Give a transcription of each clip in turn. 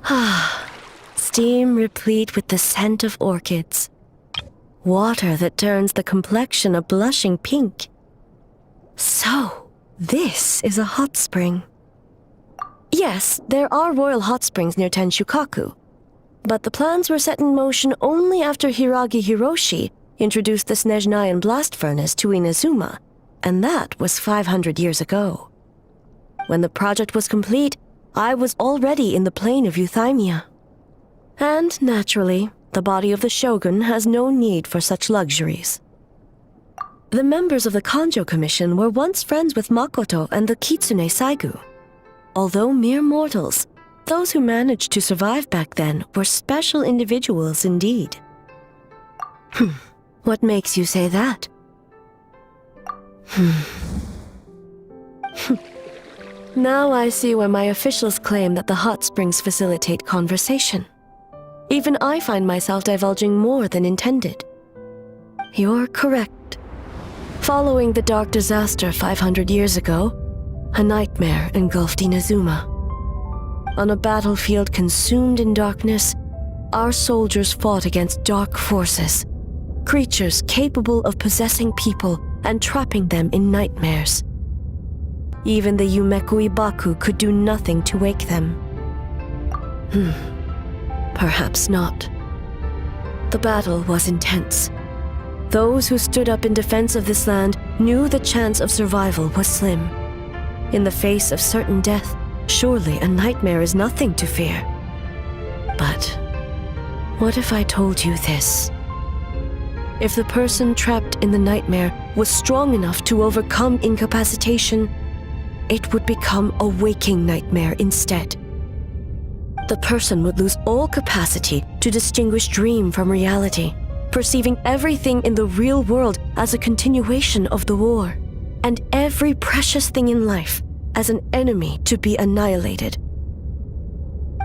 Ah, steam replete with the scent of orchids. Water that turns the complexion a blushing pink. So, this is a hot spring. Yes, there are royal hot springs near Tenshukaku, but the plans were set in motion only after Hiragi Hiroshi introduced the Snezhnayan blast furnace to Inazuma, and that was 500 years ago. When the project was complete, I was already in the plain of Euthymia. And naturally, the body of the shogun has no need for such luxuries. The members of the Kanjo Commission were once friends with Makoto and the Kitsune Saigu. Although mere mortals, those who managed to survive back then were special individuals indeed. What makes you say that? Now I see why my officials claim that the hot springs facilitate conversation. Even I find myself divulging more than intended. You're correct. Following the dark disaster 500 years ago, a nightmare engulfed Inazuma. On a battlefield consumed in darkness, our soldiers fought against dark forces, creatures capable of possessing people and trapping them in nightmares. Even the Yumeku Ibaku could do nothing to wake them. Perhaps not. The battle was intense. Those who stood up in defense of this land knew the chance of survival was slim. In the face of certain death, surely a nightmare is nothing to fear. But what if I told you this? If the person trapped in the nightmare was strong enough to overcome incapacitation, it would become a waking nightmare instead. The person would lose all capacity to distinguish dream from reality, perceiving everything in the real world as a continuation of the war, and every precious thing in life as an enemy to be annihilated.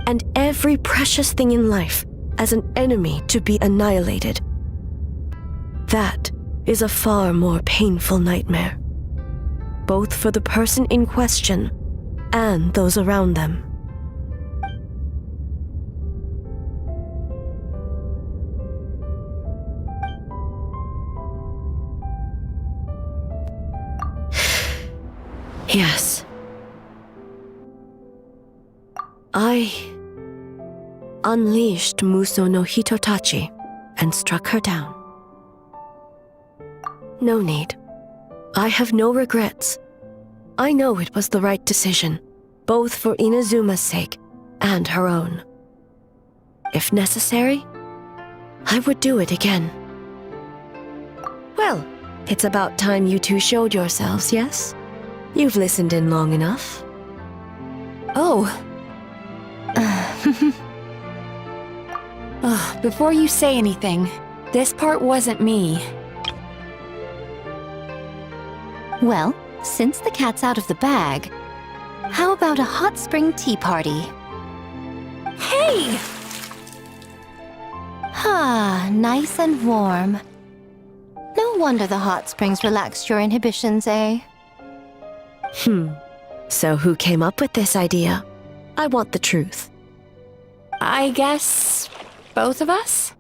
And every precious thing in life as an enemy to be annihilated. That is a far more painful nightmare, both for the person in question and those around them. Yes. I unleashed Muso no Hitotachi and struck her down. No need. I have no regrets. I know it was the right decision, both for Inazuma's sake and her own. If necessary, I would do it again. Well, it's about time you two showed yourselves, yes? You've listened in long enough. Oh. Before you say anything, this part wasn't me. Well, since the cat's out of the bag, how about a hot spring tea party? Hey! Ah, nice and warm. No wonder the hot springs relaxed your inhibitions, eh? So who came up with this idea? I want the truth. I guess both of us?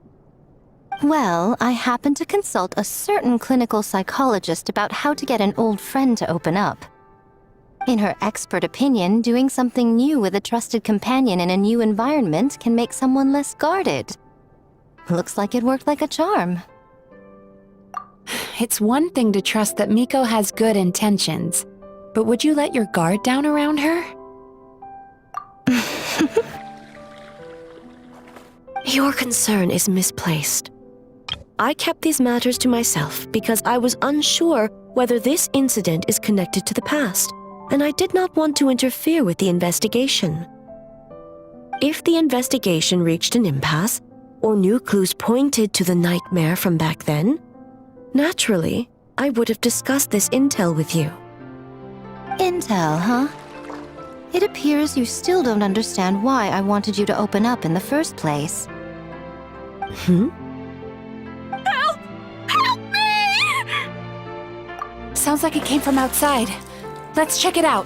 Well, I happened to consult a certain clinical psychologist about how to get an old friend to open up. In her expert opinion, doing something new with a trusted companion in a new environment can make someone less guarded. Looks like it worked like a charm. It's one thing to trust that Miko has good intentions, but would you let your guard down around her? Your concern is misplaced. I kept these matters to myself because I was unsure whether this incident is connected to the past, and I did not want to interfere with the investigation. If the investigation reached an impasse, or new clues pointed to the nightmare from back then, naturally, I would have discussed this intel with you. Intel, huh? It appears you still don't understand why I wanted you to open up in the first place. Help! Help me! Sounds like it came from outside. Let's check it out.